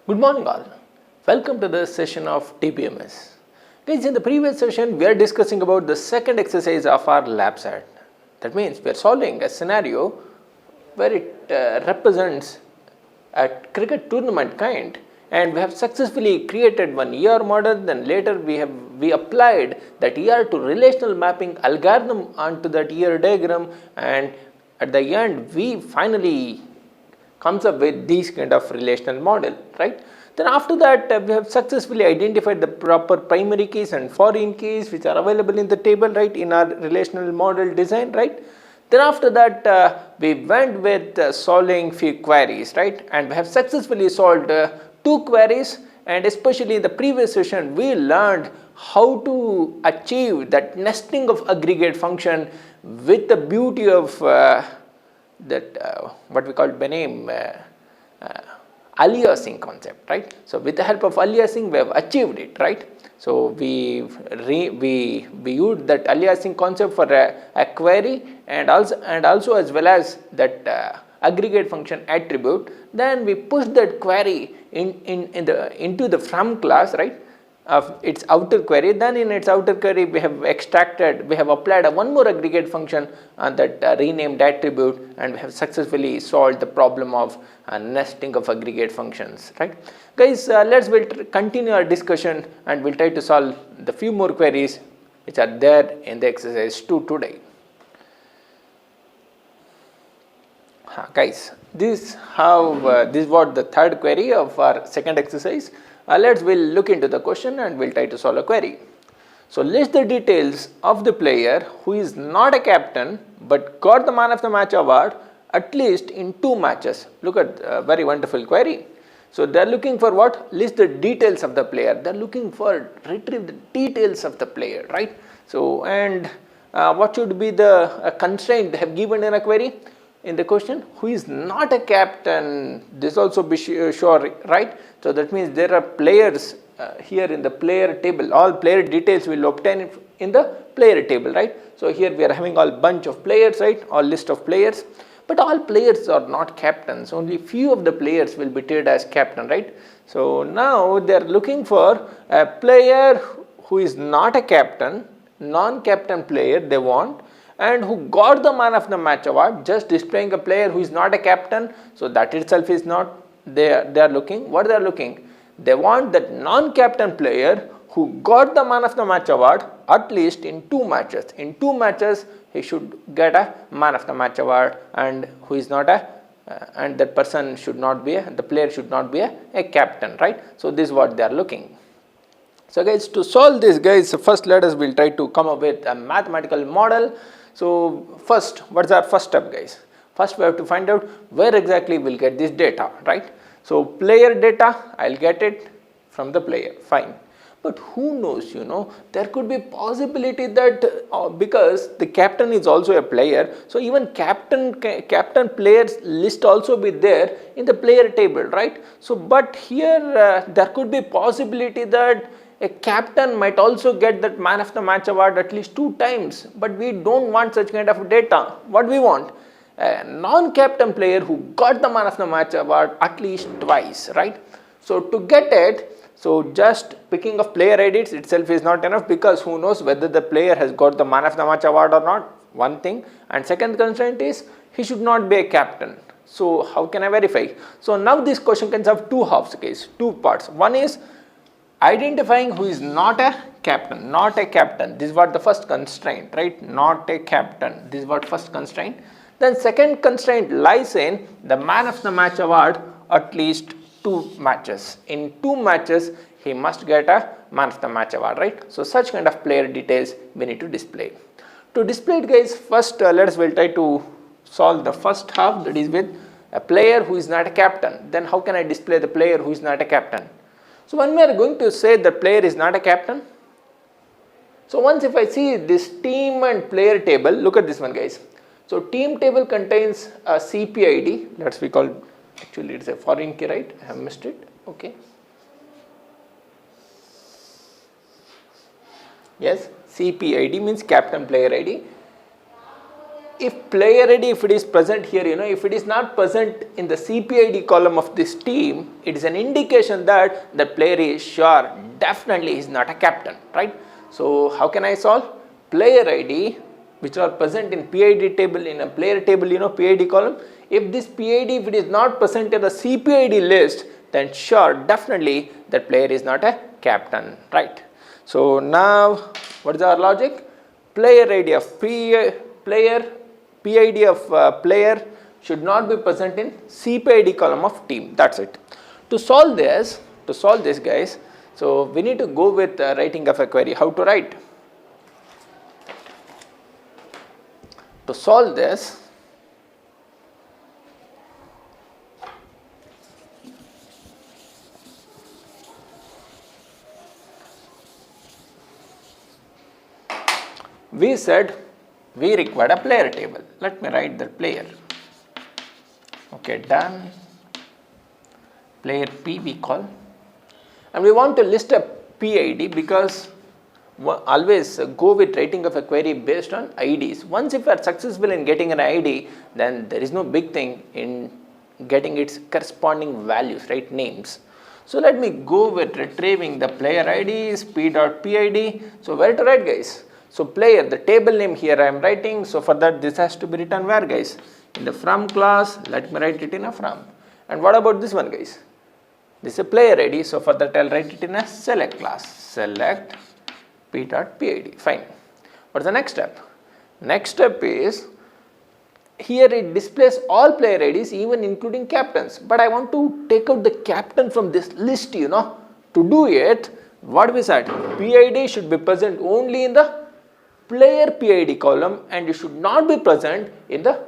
Good morning all. Welcome to this session of Dbms. Guys, in the previous session we are discussing about the second exercise of our lab set. That means we are solving a scenario where it represents a cricket tournament kind, and we have successfully created one ER model. Then later we applied that ER to relational mapping algorithm onto that ER diagram, and at the end we finally comes up with these kind of relational model, right? Then after that we have successfully identified the proper primary keys and foreign keys which are available in the table, right, in our relational model design, right? Then after that we went with solving few queries, right, and we have successfully solved two queries, and especially in the previous session we learned how to achieve that nesting of aggregate function with the beauty of what we call by name aliasing concept, right? So with the help of aliasing we have achieved it, right? So we used that aliasing concept for a query and also as well as that aggregate function attribute. Then we push that query into the from class, right, of its outer query. Then in its outer query we have applied one more aggregate function on that renamed attribute, and we have successfully solved the problem of nesting of aggregate functions, right? Guys, we'll continue our discussion and we'll try to solve the few more queries which are there in the exercise 2 today. Guys, this is what the third query of our second exercise. We'll look into the question and we'll try to solve a query. So list the details of the player who is not a captain but got the man of the match award at least in 2 matches. Look at a very wonderful query. So they are looking for what? List the details of the player. They are looking for retrieve the details of the player, right? So and what should be the constraint they have given in a query? In the question, who is not a captain, this also be sure, right? So that means there are players here in the player table. All player details will obtain in the player table, right? So here we are having all bunch of players, right? All list of players, but all players are not captains. Only few of the players will be treated as captain, right? So now they are looking for a player who is not a captain, non-captain player they want, and who got the man of the match award. Just displaying a player who is not a captain, so that itself is not, they are looking, what they are looking, they want that non-captain player who got the man of the match award at least in 2 matches. In 2 matches he should get a man of the match award, and who is not a and that person should not be the player should not be a captain, right? So this is what they are looking. So guys, to solve this, guys, first we'll try to come up with a mathematical model. So first, what's our first step, guys? First we have to find out where exactly we'll get this data, right? So player data, I'll get it from the player, fine. But who knows, there could be possibility that because the captain is also a player, so even captain players list also be there in the player table, right? So but here there could be possibility that a captain might also get that man of the match award at least 2 times, but we don't want such kind of data. What we want? A non-captain player who got the man of the match award at least twice, right? So to get it, so just picking of player IDs itself is not enough, because who knows whether the player has got the man of the match award or not, one thing, and second constraint is he should not be a captain. So how can I verify? So now this question can have 2 halves, guys, 2 parts. One is identifying who is not a captain, this is what the first constraint, right? Not a captain, this is what first constraint. Then second constraint lies in the man of the match award at least 2 matches. In 2 matches he must get a man of the match award, right? So such kind of player details we need to display. To display it, guys, first we'll try to solve the first half, that is with a player who is not a captain. Then how can I display the player who is not a captain? So when we are going to say the player is not a captain, so once if I see this team and player table, look at this one, guys. So team table contains a CPID, let's we call, actually it's a foreign key, right? I have missed it, okay. Yes, CPID means captain player ID. if player ID, if it is present here, if it is not present in the CPID column of this team, it is an indication that the player is sure, definitely is not a captain, right? So how can I solve? Player ID which are present in PID table, in a player table, PID column. If this PID, if it is not present in the CPID list, then sure, definitely that player is not a captain, right? So now what is our logic? Player ID of PID of player should not be present in CPID column of team. That's it. To solve this guys, so we need to go with writing of a query. How to write? To solve this, we said we required a player table. Let me write the player. Okay, done. Player P we call, and we want to list a PID because always go with writing of a query based on IDs. Once if you are successful in getting an ID, then there is no big thing in getting its corresponding values, right, names. So let me go with retrieving the player IDs, p.pid. So where to write, guys? So player, the table name here I am writing. So for that, this has to be written where, guys? In the from class. Let me write it in a from. And what about this one, guys? This is a player ID. So for that, I'll write it in a select class. Select p.pid. Fine. What's the next step? Next step is, here it displays all player IDs, even including captains. But I want to take out the captain from this list, To do it, what we said? PID should be present only in the player PID column, and it should not be present in the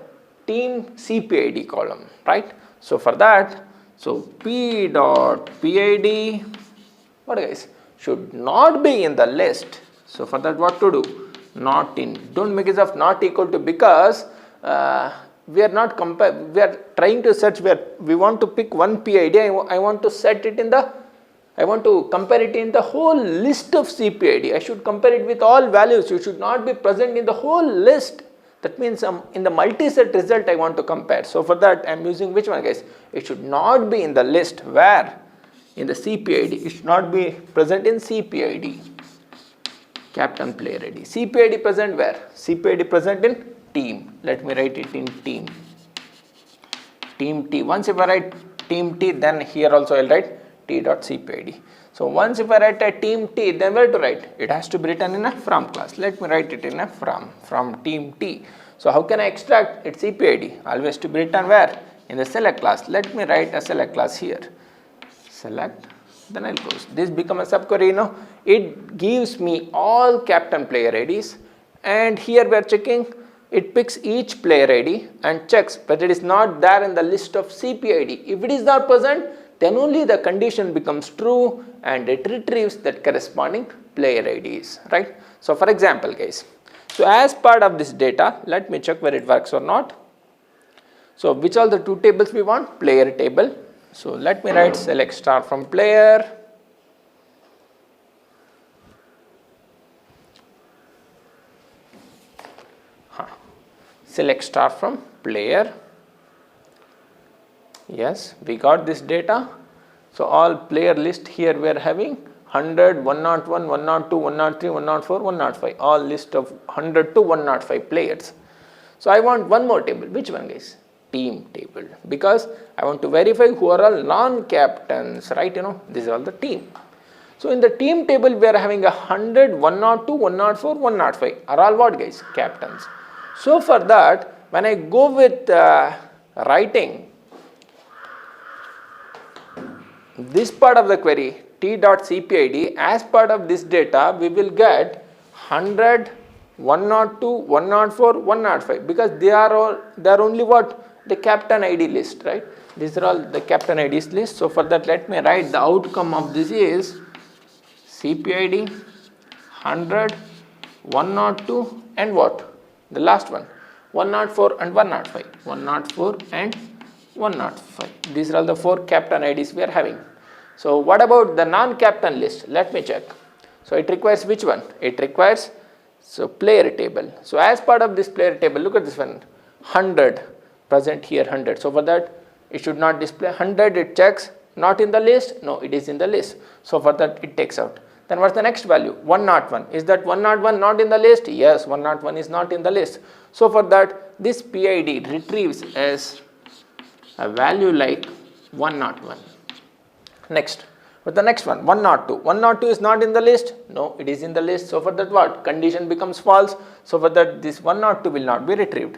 team CPID column, right? So for that, so p.pid, what, guys? Should not be in the list. So for that, what to do? Not in. Don't make it of not equal to, because we are not we are trying to search where we want to pick one PID. I want to set it in the, I want to compare it in the whole list of CPID. I should compare it with all values. You should not be present in the whole list. That means in the multi-set result I want to compare. So for that, I am using which one, guys? It should not be in the list. Where? In the CPID. It should not be present in CPID. Captain player ID. CPID present where? CPID present in team. Let me write it in team. Team T. Once if I write team T, then here also I will write T.cpid. So once if I write a team T, then where to write? It has to be written in a from class. Let me write it in a from team T. So how can I extract its CPID? Always to be written where? In the select class. Let me write a select class here. Select, then I'll close. This become a subquery, It gives me all captain player IDs, and here we are checking, it picks each player ID and checks but it is not there in the list of CPID. If it is not present, then only the condition becomes true and it retrieves that corresponding player IDs, right? So for example, guys, so as part of this data, let me check whether it works or not. So which are the two tables we want? Player table. So let me write select star from player. Select star from player. Yes, we got this data. So all player list here we are having 100, 101, 102, 103, 104, 105. All list of 100 to 105 players. So I want one more table. Which one, guys? Team table. Because I want to verify who are all non-captains, right? This is all the team. So in the team table we are having 100, 102, 104, 105 are all what, guys? Captains. So for that, when I go with writing this part of the query, t.cpid, as part of this data, we will get 100, 102, 104, 105, because they are only what? The captain ID list, right? These are all the captain IDs list. So for that, let me write the outcome of this is CPID 100, 102 and what? The last one, 104 and 105. 104 and 105. These are all the 4 captain IDs we are having. So what about the non-captain list? Let me check. So it requires which one? It requires So player table. So as part of this player table, look at this one, 100 present here, 100. So for that it should not display 100, it checks not in the list, no, it is in the list. So for that it takes out. Then what's the next value? 101. Is that 101 not in the list? Yes, 101 is not in the list. So for that this PID retrieves as a value like 101. Next. But the next one, 102. 102 is not in the list? No, it is in the list. So for that what? Condition becomes false. So for that this 102 will not be retrieved.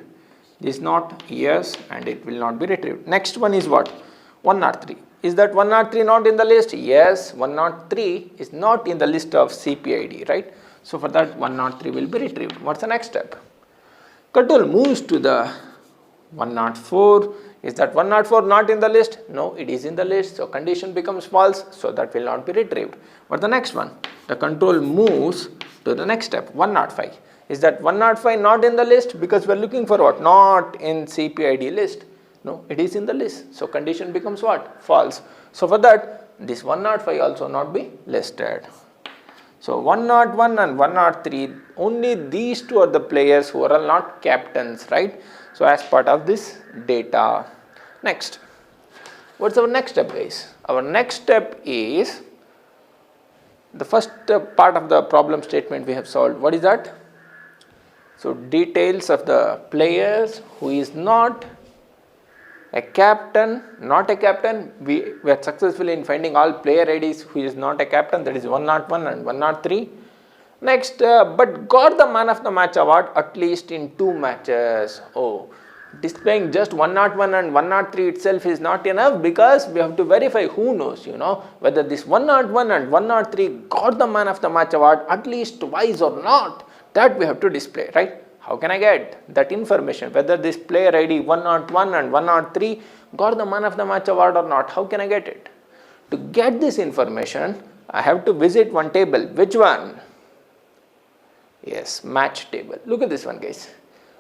This not yes, and it will not be retrieved. Next one is what? 103. Is that 103 not in the list? Yes, 103 is not in the list of CPID, right? So for that 103 will be retrieved. What's the next step? Control moves to the 104. Is that 104 not in the list? No, it is in the list. So condition becomes false. So that will not be retrieved. But the next one, the control moves to the next step, 105. Is that 105 not in the list? Because we are looking for what? Not in CPID list. No, it is in the list. So condition becomes what? False. So for that, this 105 also not be listed. So 101 and 103, only these two are the players who are not captains, right? So as part of this data. Next, what's our next step, guys? Our next step is the first part of the problem statement we have solved. What is that? So details of the players who is not a captain, not a captain. We were successful in finding all player IDs who is not a captain, that is 101 and 103. Next, but got the man of the match award at least in 2 matches. Oh, displaying just 101 and 103 itself is not enough, because we have to verify, who knows, whether this 101 and 103 got the man of the match award at least twice or not. That we have to display, right? How can I get that information, whether this player ID 101 and 103 got the man of the match award or not? How can I get it? To get this information, I have to visit one table. Which one? Yes, match table. Look at this one, guys.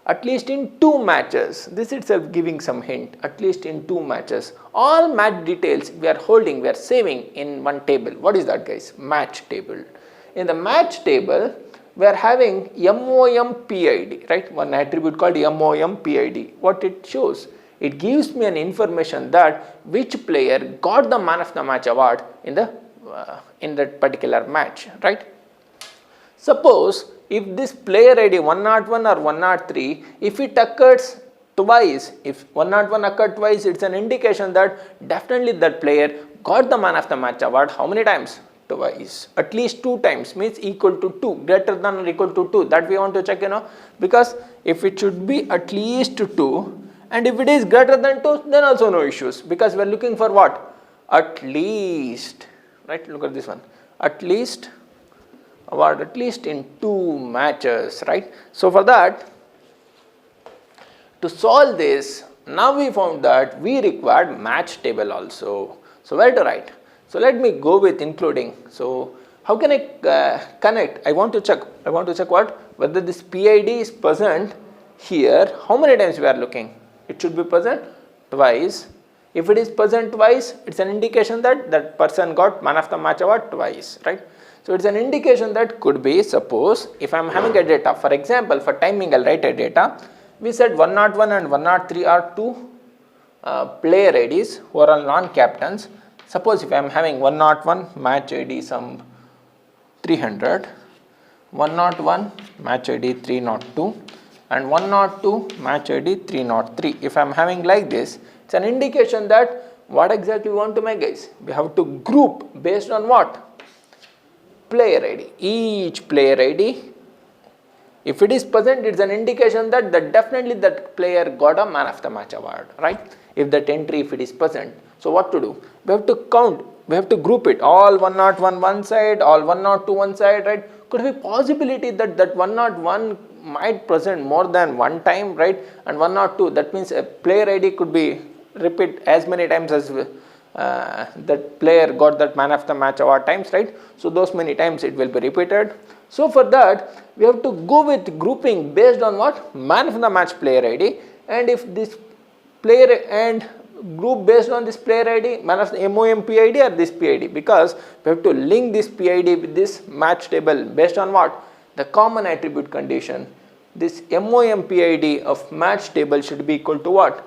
At least in 2 matches, this itself giving some hint, at least in 2 matches. All match details we are holding, we are saving in one table. What is that, guys? Match table. In the match table, we are having MOMPID, right? One attribute called MOMPID. What it shows? It gives me an information that which player got the man of the match award in that particular match, right? Suppose if this player ID 101 or 103, if it occurs twice, if 101 occurred twice, it's an indication that definitely that player got the man of the match award. How many times? Twice. At least 2 times, means equal to 2, greater than or equal to 2. That we want to check, because if it should be at least 2, and if it is greater than 2, then also no issues, because we are looking for what? At least, right? Look at this one. At least award, at least in 2 matches, right? So for that, to solve this, now we found that we required match table also. So where to write? So let me go with including. So how can I connect? I want to check what? Whether this PID is present here. How many times we are looking? It should be present twice. If it is present twice, it's an indication that that person got man of the match award twice, right? So it's an indication that could be, suppose if I am having a data, for example, for timing I'll write a data. We said 101 and 103 are 2 player IDs who are all non-captains. Suppose if I am having 101 match ID some 300, 101 match ID 302 and 102 match ID 303. If I am having like this, it's an indication that what exactly we want to make, guys? We have to group based on what? Player ID. Each player ID, if it is present, it's an indication that definitely that player got a man of the match award, right? If that entry, if it is present. So what to do? We have to count, we have to group it, all 101 one side, all 102 one side, right? Could be possibility that 101 might present more than one time, right? And 102, that means a player ID could be repeat as many times as that player got that man of the match award times, right? So those many times it will be repeated. So for that, we have to go with grouping based on what? Man of the match player ID, and if this player and group based on this player ID, man of the MOMPID or this PID, because we have to link this PID with this match table based on what? the common attribute condition, this MOM-PID of match table should be equal to what?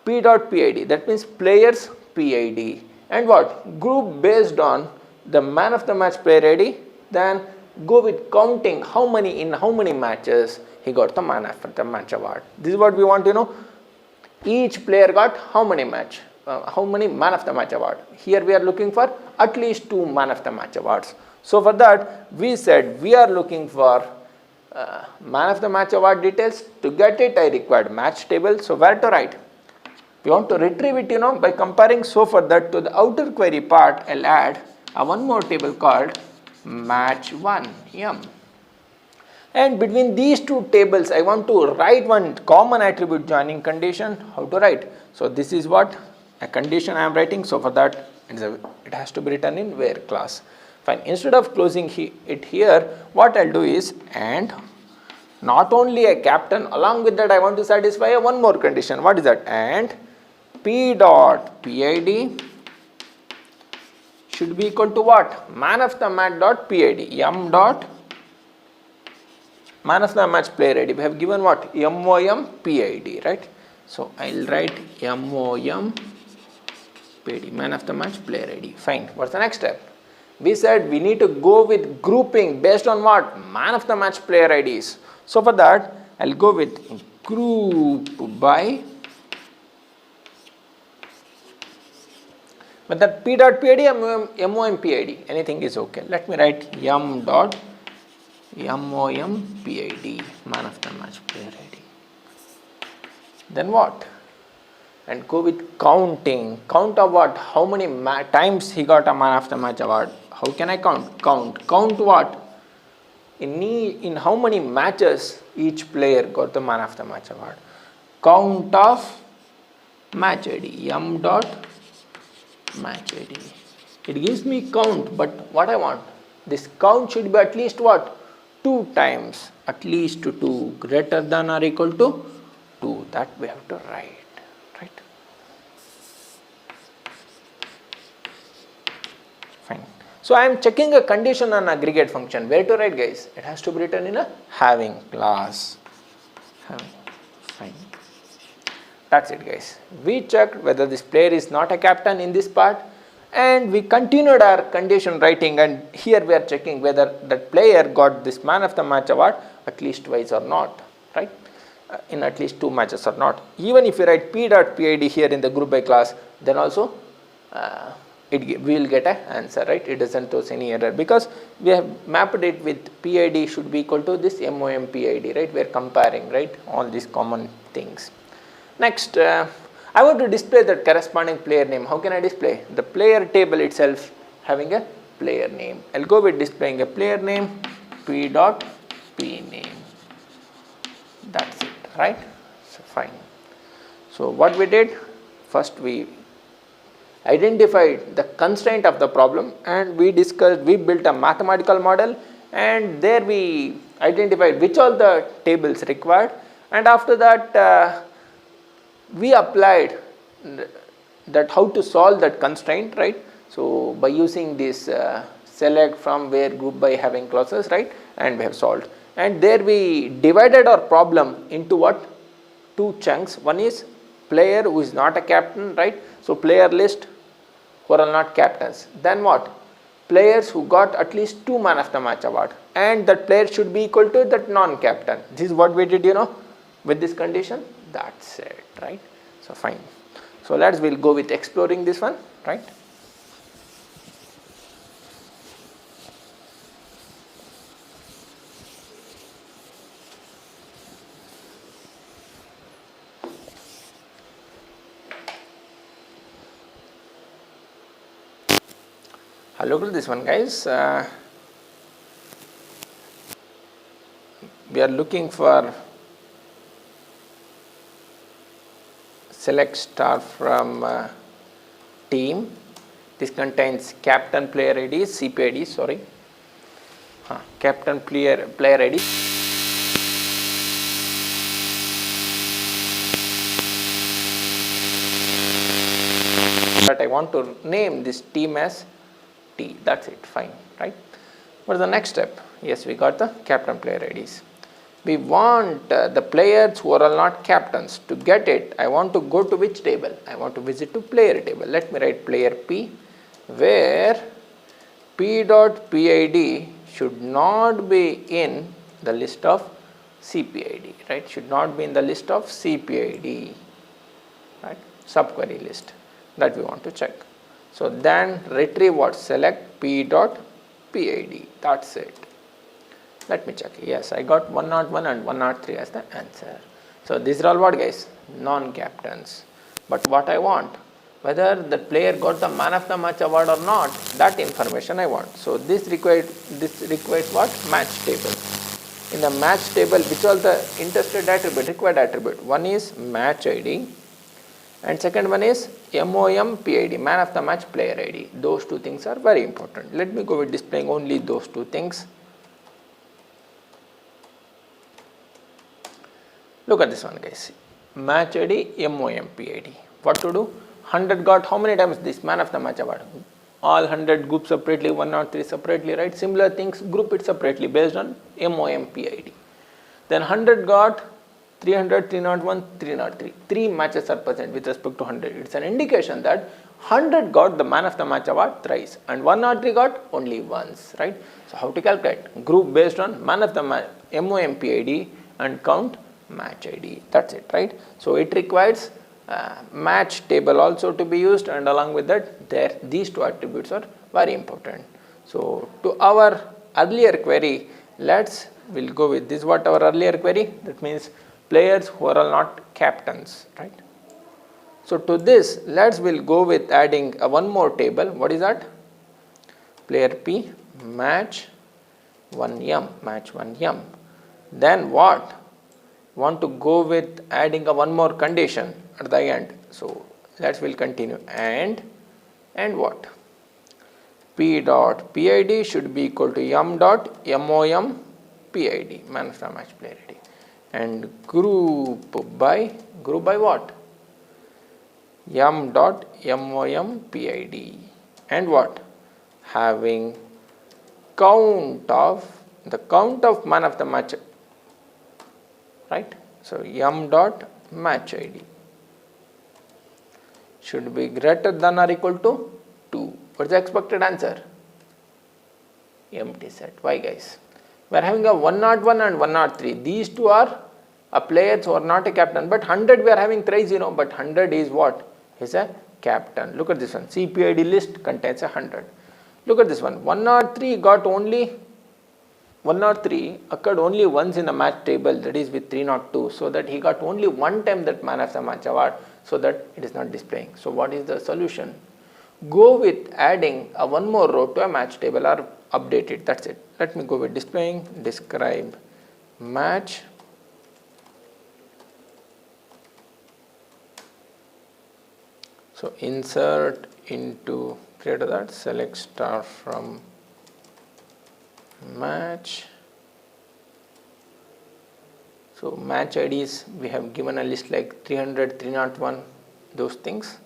P dot PID, that means players PID, and what? Group based on the man of the match player ID, then go with counting how many matches he got the man of the match award. This is what we want to know. Each player got how many man of the match award. Here we are looking for at least 2 man of the match awards. So for that we said we are looking for man of the match award details. To get it I required match table. So where to write? We want to retrieve it by comparing. So for that, to the outer query part I'll add one more table called match 1 M. And between these two tables I want to write one common attribute joining condition. How to write? So this is what a condition I am writing. So for that it has to be written in where class. Fine. Instead of closing it here, what I'll do is, and not only a captain, along with that I want to satisfy one more condition. What is that? And P dot PID should be equal to what? Man of the match dot PID. M dot man of the match player ID. We have given what? MOM PID, right? So I'll write MOM PID, man of the match player ID. Fine. What's the next step? We said we need to go with grouping based on what? Man of the match player IDs. So for that I'll go with group by, but that P dot PID, MOM PID, anything is okay. Let me write M dot MOM PID, man of the match player ID. Then what? And go with counting. Count of what? How many times he got a man of the match award. How can I count? Count what? In how many matches each player got the man of the match award. Count of match ID. M dot match ID. It gives me count, but what I want? This count should be at least what? 2 times. At least 2. Greater than or equal to 2. That we have to write. Right? Fine. So I am checking a condition on aggregate function. Where to write, guys? It has to be written in a having class. Having. Fine. That's it, guys. We checked whether this player is not a captain in this part, and we continued our condition writing, and here we are checking whether that player got this man of the match award at least twice or not, right? In at least 2 matches or not. Even if you write P dot PID here in the group by class, then also we will get an answer, right? It doesn't throw any error because we have mapped it with PID should be equal to this MOM PID, right? We are comparing, right? All these common things. Next, I want to display the corresponding player name. How can I display? The player table itself having a player name. I'll go with displaying a player name, P dot P name. That's it, right? So fine. So what we did, first we identified the constraint of the problem, and we built a mathematical model, and there we identified which all the tables required, and after that we applied that how to solve that constraint, right? So by using this select from where group by having clauses, right? And we have solved. And there we divided our problem into what? 2 chunks. One is player who is not a captain, right? So player list who are not captains. Then what? Players who got at least 2 man of the match award, and that player should be equal to that non-captain. This is what we did, with this condition. That's it, right? So fine. So we'll go with exploring this one, right? Look at this one, guys. We are looking for select star from team. This contains captain player ID, CPID, sorry. Captain player ID. But I want to name this team as T. That's it, fine, right? What is the next step? Yes, we got the captain player IDs. We want the players who are all not captains. To get it, I want to go to which table? I want to visit to player table. Let me write player P, where P dot PID should not be in the list of CPID, right? Should not be in the list of CPID, right? Subquery list that we want to check. So then retrieve what? Select P dot PID. That's it. Let me check. Yes, I got 101 and 103 as the answer. So these are all what, guys? Non-captains. But what I want, whether the player got the man of the match award or not, that information I want. So this requires what? Match table. In the match table, which are the interested attribute, required attribute? One is match ID and second one is MOM PID, man of the match player ID. Those two things are very important. Let me go with displaying only those two things. Look at this one, guys. Match ID, MOM PID. What to do? 100 got how many times this man of the match award? All 100 group separately, 103 separately, right? Similar things, group it separately based on MOM PID. Then 100 got 300, 301, 303. 3 matches are present with respect to 100. It's an indication that 100 got the man of the match award thrice and 103 got only once, right? So how to calculate? Group based on man of the match, MOM PID and count match ID. That's it, right? So it requires match table also to be used, and along with that these two attributes are very important. So to our earlier query, we'll go with this. What our earlier query? That means players who are all not captains, right? So to this, we'll go with adding one more table. What is that? Player P match 1M. Then what? Want to go with adding one more condition at the end. So we'll continue and what? P dot PID should be equal to M dot MOM PID, man of the match player ID, and group by what? M dot MOM PID, and what? Having count of man of the match, right? So M dot match ID should be greater than or equal to 2. What's the expected answer? Empty set. Why, guys? We are having a 101 and 103. These two are players who are not a captain, but 100 we are having thrice, but 100 is what? Is a captain. Look at this one. CPID list contains 100. Look at this one. 103 got only 103 occurred only once in the match table, that is with 302, so that he got only one time that man of the match award, so that it is not displaying. So what is the solution? Go with adding one more row to a match table or update it. That's it. Let me go with displaying describe match so insert into create that select star from match. So match IDs we have given a list like 300, 301, those things.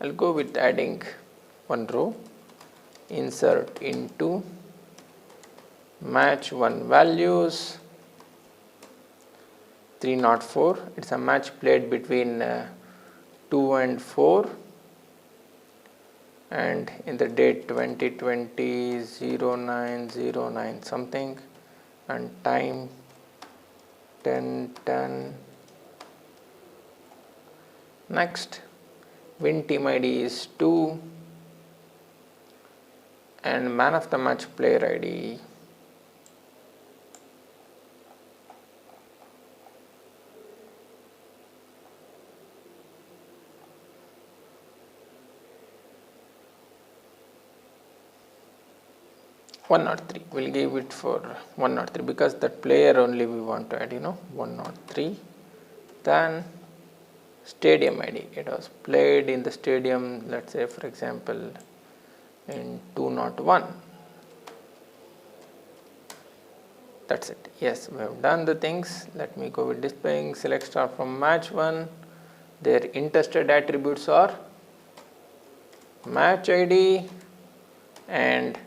I'll go with adding one row, insert into match 1 values 304. It's a match played between 2 and 4 and in the date 2020 0909 something and time 10:10. Next, win team ID is 2 and man of the match player ID (103). We'll give it for 103 because that player only we want to add, 103. Then stadium ID, it was played in the stadium, let's say for example in 201. That's it. Yes, we have done the things. Let me go with displaying select star from match 1. Their interested attributes are match ID and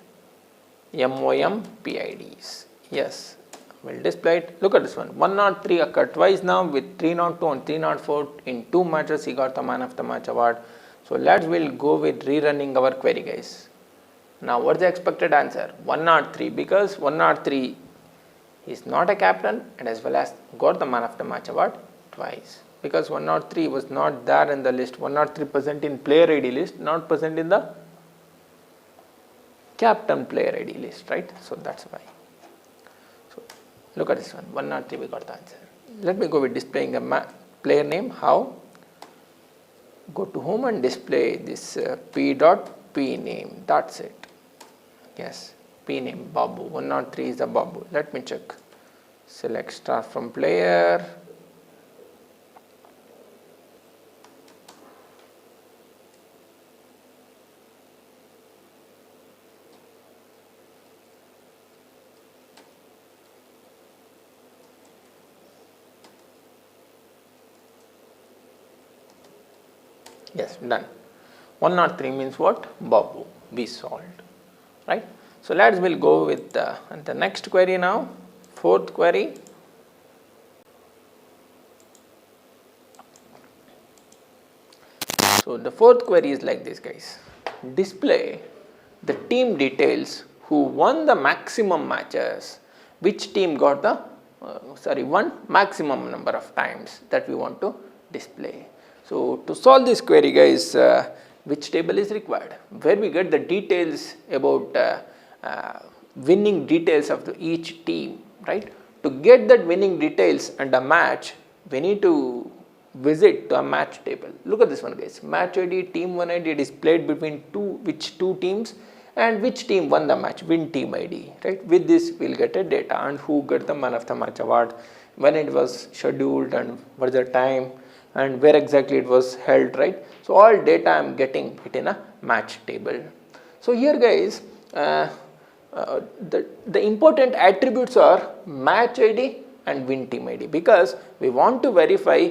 MOM-PIDs. Yes, we'll display it. Look at this one. 103 occurred twice now with 302 and 304. In 2 matches, he got the man of the match award. So we'll go with rerunning our query, guys. Now, what's the expected answer? 103, because 103 is not a captain and as well as got the man of the match award twice. Because 103 was not there in the list, 103 present in player ID list, not present in the captain player ID list, right? So that's why. So look at this one, 103 we got the answer. Let me go with displaying the player name. How? Go to home and display this p.p name. That's it. Yes, p name Babu. 103 is the Babu. Let me check. Select star from player. Yes, done. 103 means what? Babu. Be solved. Right. So we'll go with the next query now. Fourth query. So the fourth query is like this, guys. Display the team details who won the maximum matches. Which team got the won maximum number of times that we want to display. So to solve this query, guys, which table is required? Where we get the details about winning details of each team, right? To get that winning details and a match, we need to visit to a match table. Look at this one, guys. Match ID, team 1 ID displayed between which two teams and which team won the match, win team ID, right? With this, we'll get a data and who got the man of the match award, when it was scheduled and what the time and where exactly it was held, right? So all data I am getting it in a match table. So here, guys, the important attributes are match ID and win team ID, because we want to verify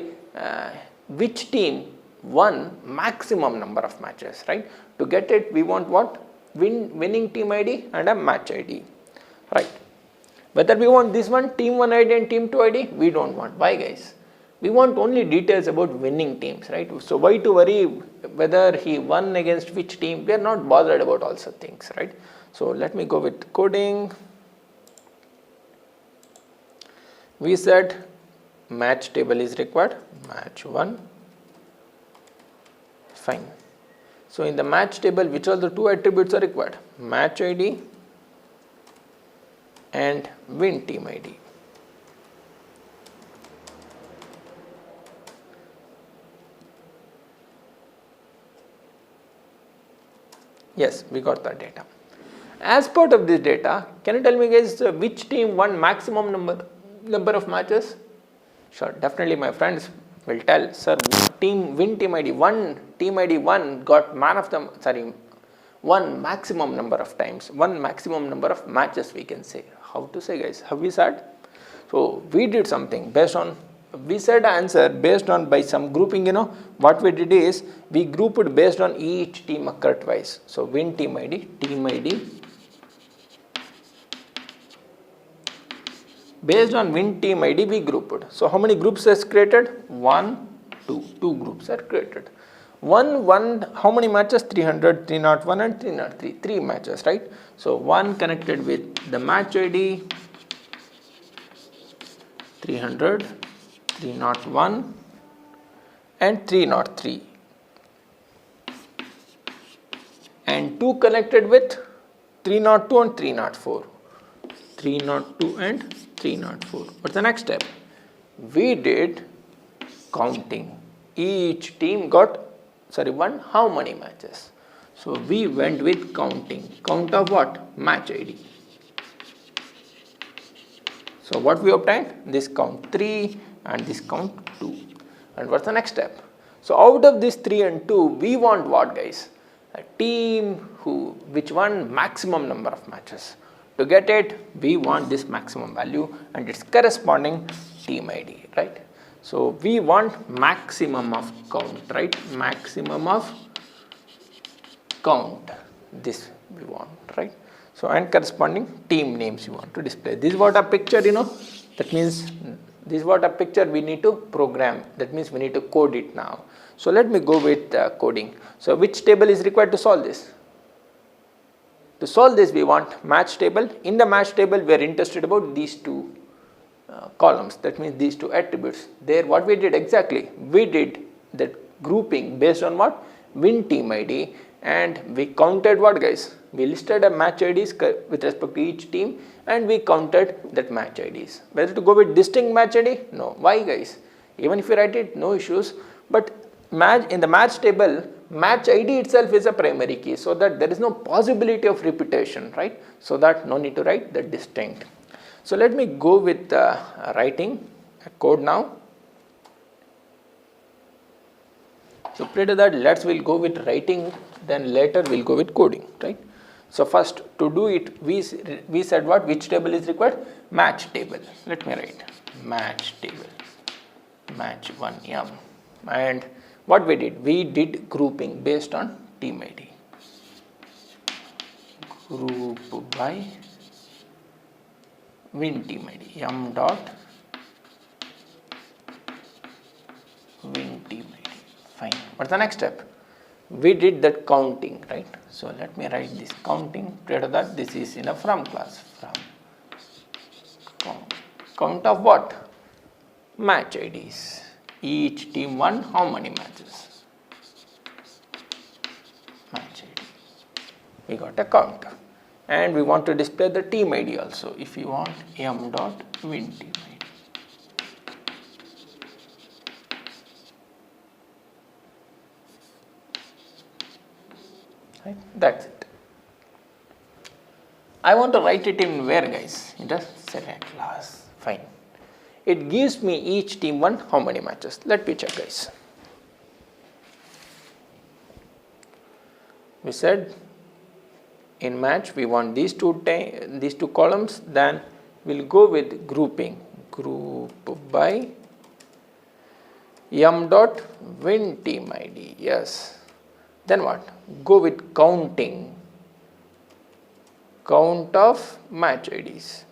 which team won maximum number of matches, right? To get it, we want what? Winning team ID and a match ID, right? Whether we want this one, team 1 ID and team 2 ID, we don't want. Why, guys? We want only details about winning teams, right? So why to worry whether he won against which team? We are not bothered about all such things, right? So let me go with coding. We said match table is required, match 1, fine. So in the match table, which are the two attributes are required? Match ID and win team ID. Yes, we got that data. As part of this data, can you tell me, guys, which team won maximum number of matches? Sure, definitely my friends will tell, sir, win team ID 1 got one maximum number of times, one maximum number of matches, we can say. How to say, guys? Have we said? So we did something based on, we said answer based on by some grouping, what we did is we grouped it based on each team occurred twice. So win team ID, based on win team ID we grouped. So how many groups is created? 1, 2, 2 groups are created. One, how many matches? 300, 301 and 303, 3 matches, right? So one connected with the match ID 300, 301 and 303, and 2 connected with 302 and 304, 302 and 304. What's the next step? We did counting. Each team got how many matches? So we went with counting. Count of what? Match ID. So what we obtained? This count 3 and this count 2. And what's the next step? So out of this 3 and 2, we want what, guys? A team which won maximum number of matches. To get it, we want this maximum value and its corresponding team ID, right? So we want maximum of count, right? Maximum of count. This we want, right? So, and corresponding team names you want to display. This is what a picture, that means this is what a picture we need to program, that means we need to code it now. So, let me go with coding. So, which table is required to solve this? To solve this, we want match table. In the match table, we are interested about these two columns, that means these two attributes. There what we did exactly, we did that grouping based on what? Win team ID, and we counted what, guys? We listed a match IDs with respect to each team, and we counted that match IDs. Whether to go with distinct match ID? No. Why, guys? Even if you write it, no issues, but match in the match table, match ID itself is a primary key, so that there is no possibility of repetition, right? So that no need to write the distinct. So let me go with writing a code now. So prior to that, we'll go with writing, then later we'll go with coding, right? So first, to do it, we said what? Which table is required? Match table. Let me write match table, match 1 yum. And what we did? We did grouping based on team ID. Group by win team ID, yum dot win team ID. Fine. What's the next step? We did that counting, right? So let me write this counting. Prior to that, this is in a from class. From count of what? Match IDs. Each team won how many matches? Match ID. We got a count. And we want to display the team ID also. If you want, yum dot win team ID. Right? That's it. I want to write it in where, guys? In the select class. Fine. It gives me each team won how many matches. Let me check, guys. We said in match we want these two columns, then we'll go with grouping. Group by yum dot win team ID. Yes. Then what? Go with counting. Count of match IDs.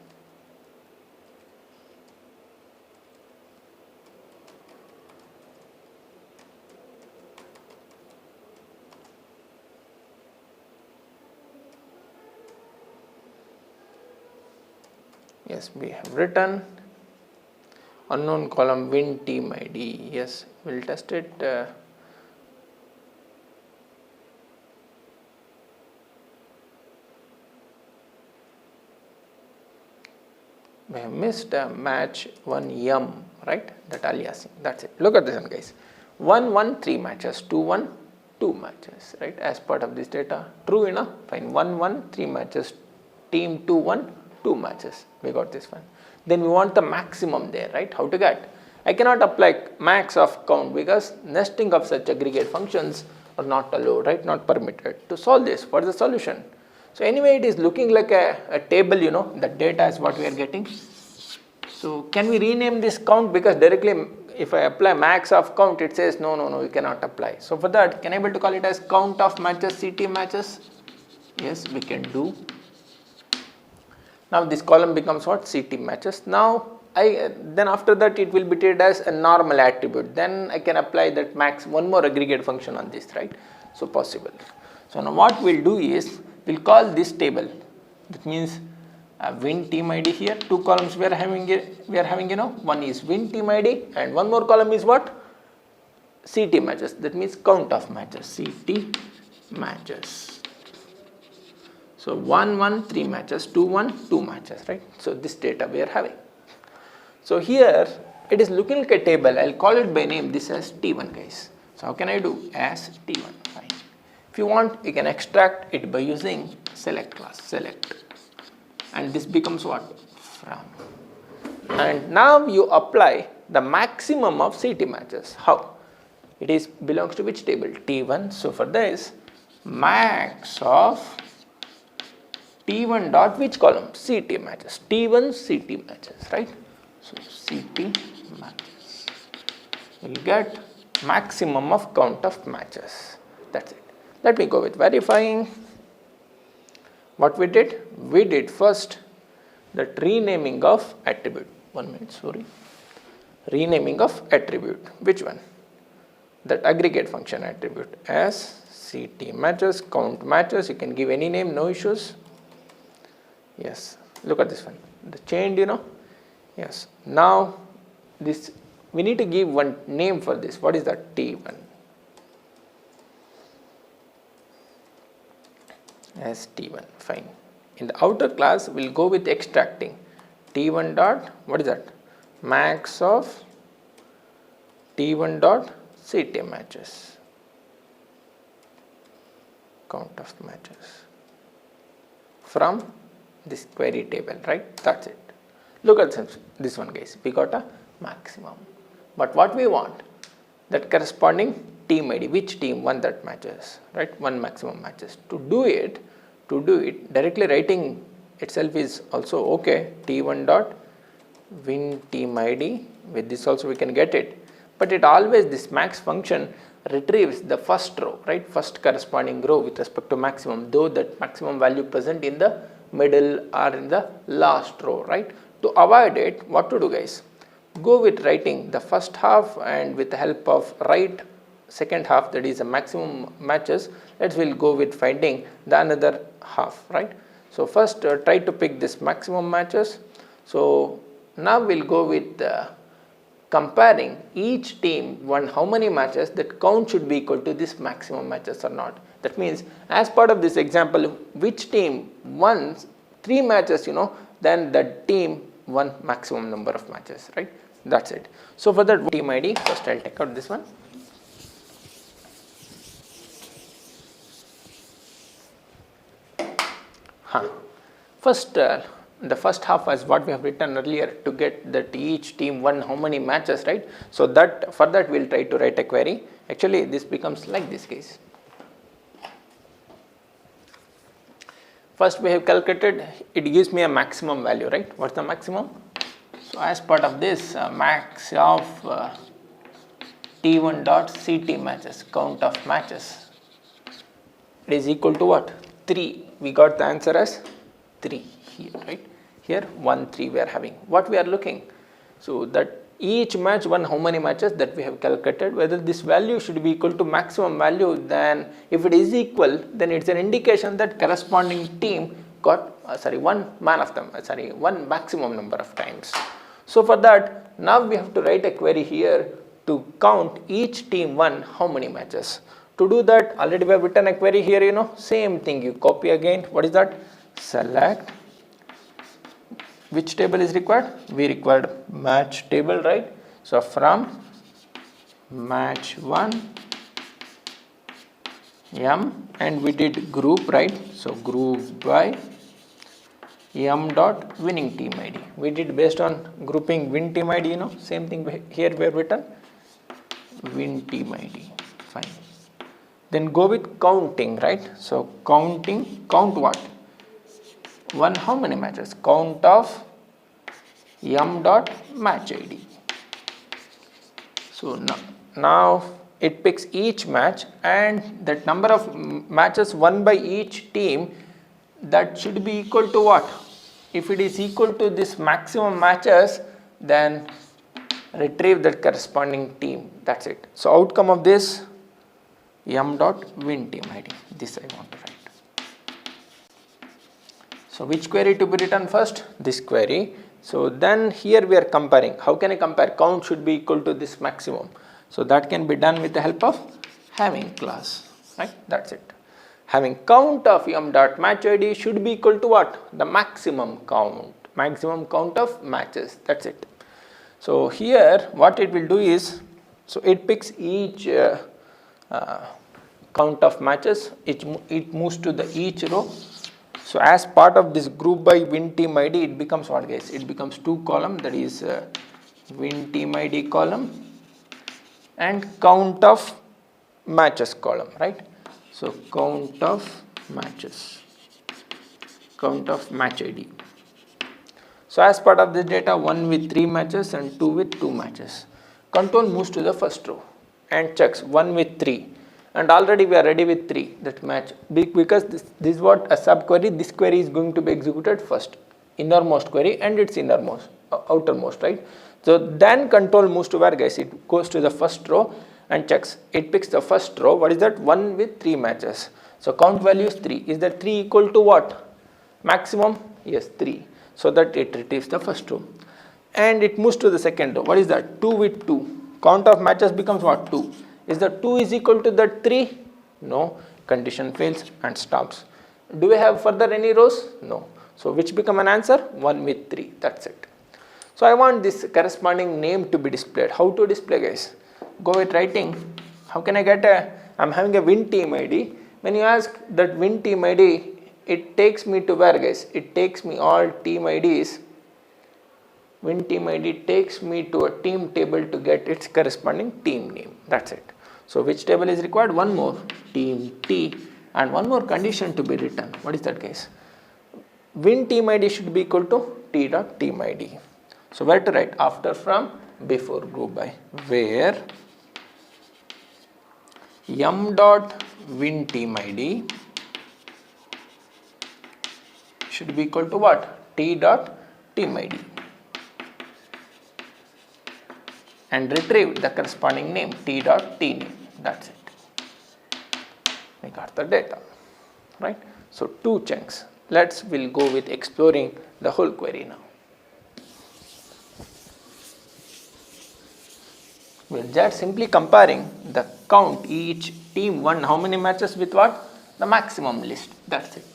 Yes, we have written unknown column win team ID. Yes, we'll test it. We have missed match 1 yum, right? That aliasing. That's it. Look at this one, guys. 1 1 3 matches, 2 1 2 matches, right? As part of this data. True enough. Fine. 1 1 3 matches. Team 2 1 2 matches. We got this one. Then we want the maximum there, right? How to get? I cannot apply max of count because nesting of such aggregate functions are not allowed, right? Not permitted. To solve this, what is the solution? So anyway, it is looking like a table, the data is what we are getting. So can we rename this count, because directly if I apply max of count, it says no, you cannot apply. So for that, can I able to call it as count of matches, CT matches? Yes, we can do. Now this column becomes what? CT matches. Now then after that it will be treated as a normal attribute. Then I can apply that max one more aggregate function on this, right? So possible. So now what we'll do is we'll call this table. That means win team ID here. Two columns we are having. One is win team ID and one more column is what? CT matches. That means count of matches. CT matches. So 1 1 3 matches, 2 1 2 matches, right? So this data we are having. So here it is looking like a table. I'll call it by name. This as T1, guys. So how can I do? As T1. Fine. If you want, you can extract it by using select class, select, and this becomes what? From. And now you apply the maximum of CT matches. How? It is belongs to which table? T1. So for this, max of T1 dot which column? CT matches. T1 CT matches, right? So CT matches. We'll get maximum of count of matches. That's it. Let me go with verifying. What we did? We did first that renaming of attribute. 1 minute, sorry. Renaming of attribute. Which one? That aggregate function attribute as CT matches, count matches. You can give any name, no issues. Yes, look at this one. The chained, Yes. Now this we need to give one name for this. What is that? T1. As T1. Fine. In the outer class, we'll go with extracting T1 dot. What is that? Max of T1 dot CT matches. Count of matches from this query table, right? That's it. Look at this one, guys. We got a maximum. But what we want, that corresponding team ID, which team one that matches, right? One maximum matches. To do it, directly writing itself is also okay. T1 dot win team ID. With this also we can get it. But it always, this max function retrieves the first row, right? First corresponding row with respect to maximum, though that maximum value present in the middle or in the last row, right? To avoid it, what to do, guys? Go with writing the first half, and with the help of write second half, that is a maximum matches. Let's will go with finding the another half, right? So first try to pick this maximum matches. So now we'll go with comparing each team how many matches, that count should be equal to this maximum matches or not. That means as part of this example, which team won 3 matches, then that team won maximum number of matches, right? That's it. So for that team ID, first I'll take out this one. First, the first half is what we have written earlier to get that each team won how many matches, right? So that for that we'll try to write a query. Actually, this becomes like this case. First we have calculated, it gives me a maximum value, right? What's the maximum? So as part of this, max of T1 dot CT matches, count of matches, it is equal to what? 3. We got the answer as 3 here, right? Here 1, 3 we are having. What we are looking? So that each match won how many matches, that we have calculated. Whether this value should be equal to maximum value, then if it is equal, then it's an indication that corresponding team got one maximum number of times. So for that, now we have to write a query here to count each team won how many matches. To do that, already we have written a query here, same thing, you copy again. What is that? Select. Which table is required? We required match table, right? So from match 1 M, and we did group, right? So group by M dot winning team ID. We did based on grouping win team ID, same thing here we have written win team ID. Fine. Then go with counting, right? So counting, count what? One how many matches? Count of M dot match ID. So now it picks each match, and that number of matches won by each team, that should be equal to what? If it is equal to this maximum matches, then retrieve that corresponding team. That's it. So outcome of this, M dot win team ID. This I want to write. So which query to be written first? This query. So then here we are comparing. How can I compare? Count should be equal to this maximum. So that can be done with the help of having class, right? That's it. Having count of M dot match ID should be equal to what? The maximum count of matches. That's it. So here what it will do is, so it picks each count of matches, it moves to the each row. So as part of this group by win team ID, it becomes what, guys? It becomes 2 column, that is win team ID column and count of matches column, right? So count of matches, count of match ID. So as part of this data, 1 with 3 matches and 2 with 2 matches. Control moves to the first row and checks 1 with 3. and already we are ready with 3 that match, because this is what a subquery, this query is going to be executed first, innermost query and its innermost, outermost, right. So then control moves to where, guys? It goes to the first row and checks. It picks the first row. What is that? 1 with 3 matches. So count value is 3. Is that 3 equal to what? Maximum? Yes, 3. So that it retrieves the first row. And it moves to the second row. What is that? 2 with 2. Count of matches becomes what? 2. Is the 2 is equal to that 3? No. Condition fails and stops. Do we have further any rows? No. So which become an answer? 1 with 3. That's it. So I want this corresponding name to be displayed. How to display, guys? Go with writing. How can I get a, I'm having a win team ID. When you ask that win team ID, it takes me to where, guys? It takes me all team IDs. Win team ID takes me to a team table to get its corresponding team name. That's it. So which table is required? One more, team T, and one more condition to be written. What is that, guys? Win team ID should be equal to T dot team ID. So where to write? After, from, before, group by, where m dot win team ID should be equal to what? T dot team ID, and retrieve the corresponding name, T dot T name. That's it. We got the data, right? So 2 chunks. We'll go with exploring the whole query now. We're just simply comparing the count, each team 1, how many matches with what? The maximum list. That's it.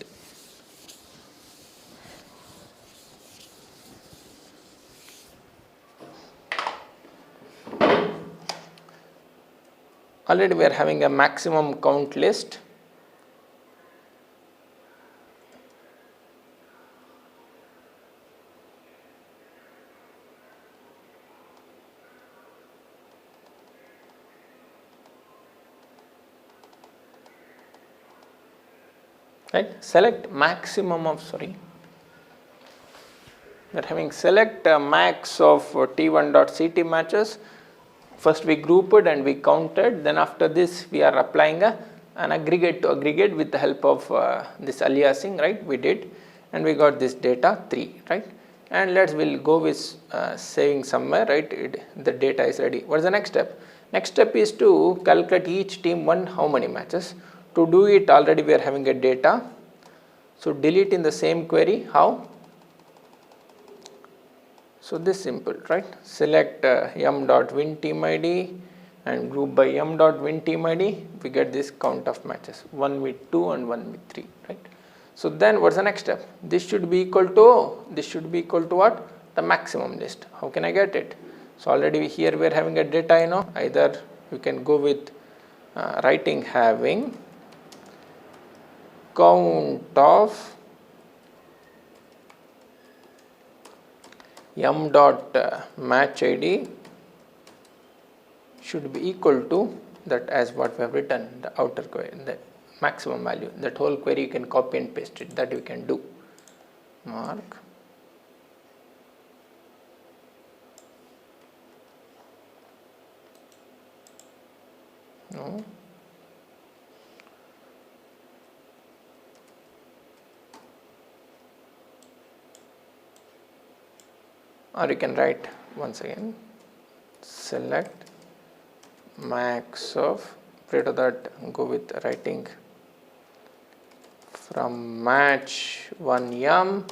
Already we are having a maximum count list. Right, select maximum of, we are having select max of T1.CT matches. First we grouped and we counted, then after this we are applying an aggregate to aggregate with the help of this aliasing, right, we did, and we got this data 3, right, and we'll go with saving somewhere, right, the data is ready. What is the next step? Next step is to calculate each team 1 how many matches. To do it, already we are having a data, so delete in the same query. How? So this simple, right? Select m dot win team ID and group by m dot win team ID. We get this count of matches, 1 with 2 and 1 with 3, right? So then what's the next step? This should be equal to what? The maximum list. How can I get it? So already here we are having a data, either you can go with writing having count of m dot match ID should be equal to that as what we have written, the outer query, the maximum value. That whole query you can copy and paste it, that you can do. Mark. No. Or you can write once again, select max of, prior to that go with writing from match 1m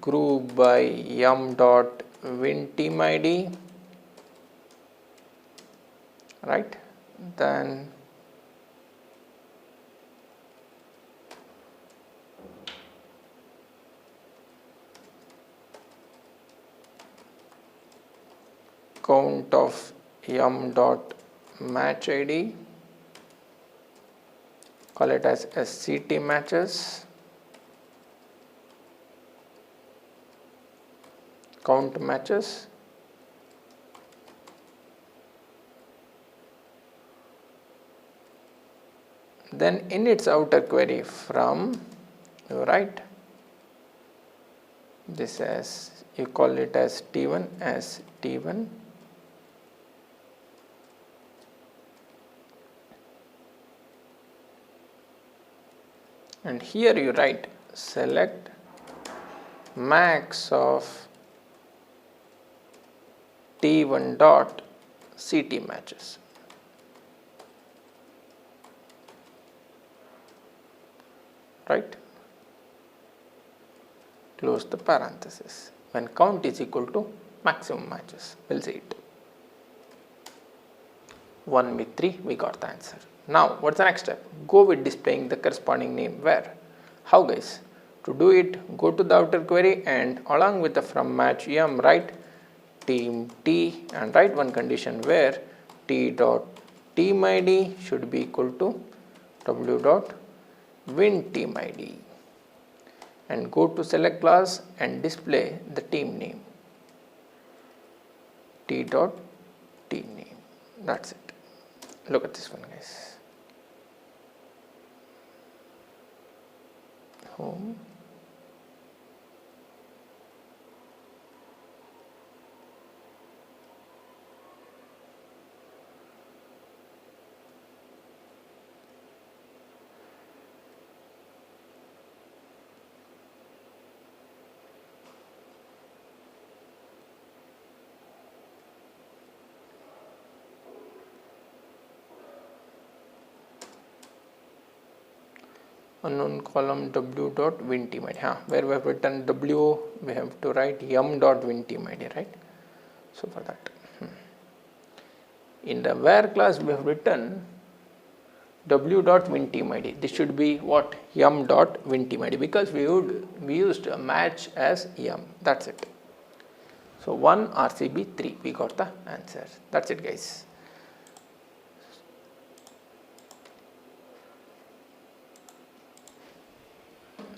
group by m dot win team ID, right, then count of m dot match ID, call it as SCT matches, count matches, then in its outer query from, you write this as, you call it as T1 as T1, and here you write select max of T1 dot CT matches. Right? Close the parenthesis. When count is equal to maximum matches, we will see it. 1 with 3, we got the answer. Now, what is the next step? Go with displaying the corresponding name where. How guys? To do it, go to the outer query and along with the from match M write team T and write one condition where T dot team ID should be equal to W dot win team ID, and go to select class and display the team name T dot team name. That's it. Look at this one guys. Home. Unknown column W dot win team ID. Where we have written W, we have to write M dot win team ID, right? So for that, in the where class we have written W dot win team ID. This should be what? M dot win team ID, because we used a match as M. That's it. So 1 RCB 3, we got the answer. That's it guys.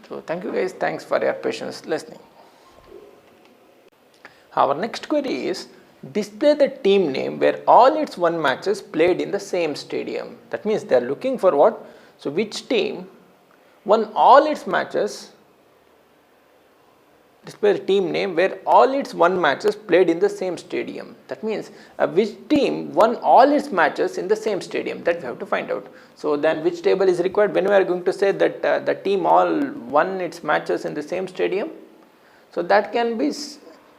So thank you guys, thanks for your patience listening. Our next query is display the team name where all its one matches played in the same stadium. That means they are looking for what? So which team won all its matches, display the team name where all its one matches played in the same stadium. That means which team won all its matches in the same stadium, that we have to find out. So then which table is required when we are going to say that the team all won its matches in the same stadium? So that can be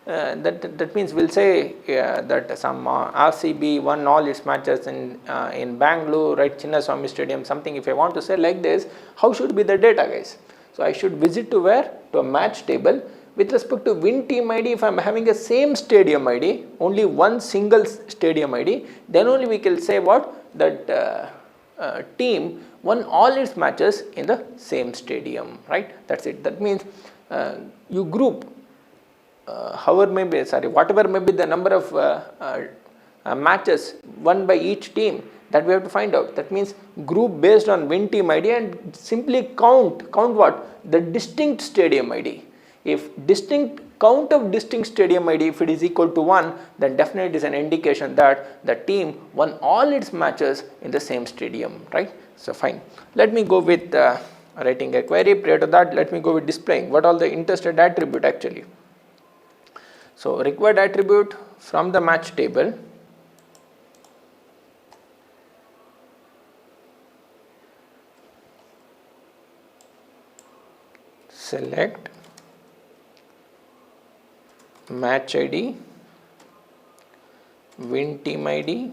that means we'll say that some RCB won all its matches in Bangalore, right, Chinnaswamy Stadium, something. If I want to say like this, how should be the data guys? So I should visit to where? To a match table. With respect to win team ID, if I am having a same stadium ID, only one single stadium ID, then only we can say what? That team won all its matches in the same stadium, right? That's it. That means you group whatever may be the number of matches won by each team, that we have to find out. That means group based on win team ID and simply count what? The distinct stadium ID. If count of distinct stadium ID, if it is equal to 1, then definitely it is an indication that the team won all its matches in the same stadium, right? So fine. Let me go with writing a query. Prior to that, let me go with displaying what all the interested attribute actually. So required attribute from the match table. Select match ID, win team ID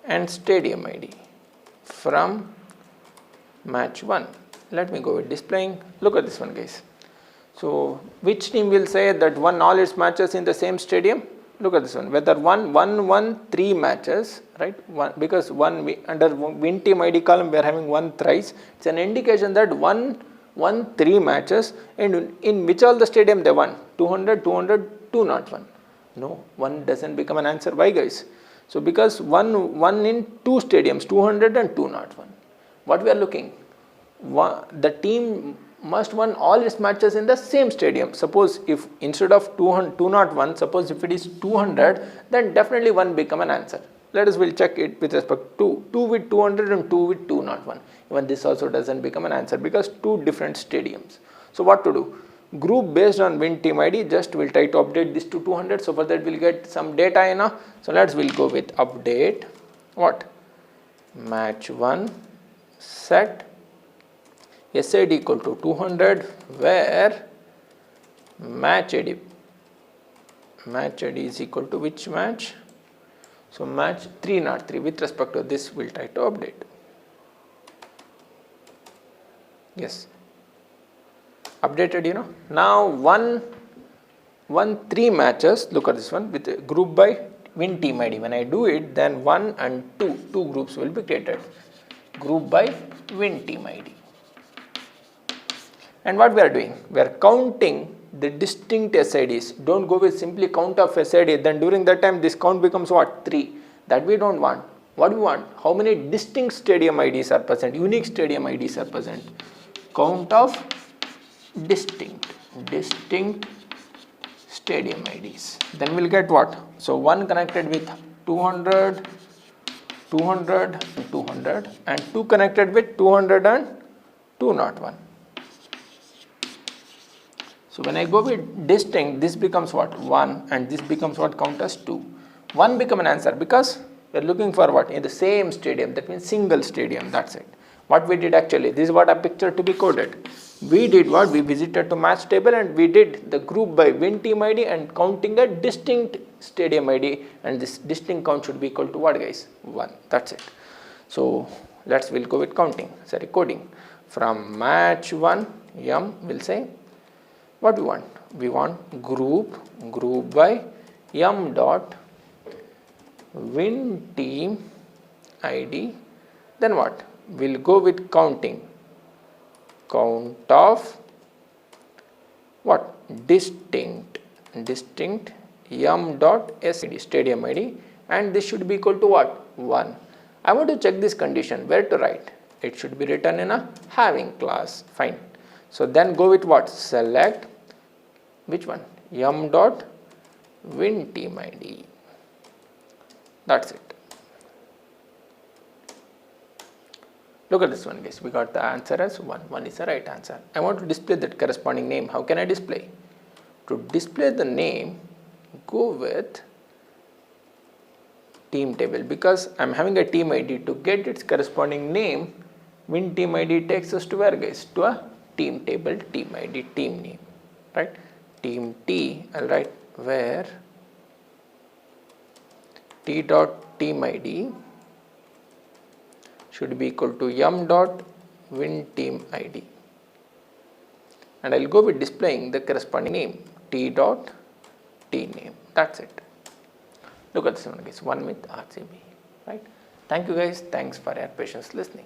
and stadium ID from match 1. Let me go with displaying. Look at this one guys. So which team will say that won all its matches in the same stadium? Look at this one. Whether won 3 matches, right? Because under win team ID column we are having 1 thrice. It's an indication that won 3 matches, and in which all the stadium they won? 200, 200, 201. No, 1 doesn't become an answer. Why guys? So because one in 2 stadiums, 200 and 201. What we are looking? The team must won all its matches in the same stadium. Suppose if instead of 201, suppose if it is 200, then definitely 1 become an answer. Let us will check it with respect to 2 with 200 and 2 with 201. Even this also doesn't become an answer because 2 different stadiums. So what to do? Group based on win team ID, just we'll try to update this to 200. So for that we'll get some data. So we'll go with update what? Match 1 set SID equal to 200, where match ID is equal to which match? So match 303. With respect to this, we'll try to update. Yes, updated, Now 3 matches, look at this one, with group by win team ID. When I do it, then 1 and 2 groups will be created. Group by win team ID. And what we are doing? We are counting the distinct SIDs. Don't go with simply count of SID. Then during that time, this count becomes what? 3. That we don't want. What we want? How many distinct stadium IDs are present? Unique stadium IDs are present. Count of distinct stadium IDs. Then we'll get what? So 1 connected with 200, 200, 200, and 2 connected with 200 and 201. So when I go with distinct, this becomes what? 1, and this becomes what? Count as 2. 1 become an answer because we are looking for what? In the same stadium, that means single stadium, that's it. What we did actually, this is what I pictured to be coded. We did what? We visited to match table and we did the group by win team ID and counting a distinct stadium ID, and this distinct count should be equal to what, guys? 1, that's it. So we'll go with coding. From match 1, we'll say, what we want? We want group by dot win team ID. Then what? We'll go with counting. Count of what? Distinct dot SID, stadium ID, and this should be equal to what? 1. I want to check this condition. Where to write? It should be written in a having class. Fine. So then go with what? Select which one? Dot win team ID. That's it. Look at this one, guys. We got the answer as 1. 1 is the right answer. I want to display that corresponding name. How can I display? To display the name, go with team table, because I am having a team ID. To get its corresponding name, win team ID takes us to where, guys? To a team table, team ID, team name, right? Team T, I'll write where T dot team ID should be equal to dot win team ID, and I'll go with displaying the corresponding name, T dot T name. That's it. Look at this one, guys. 1 with RCB, right? Thank you, guys. Thanks for your patience listening.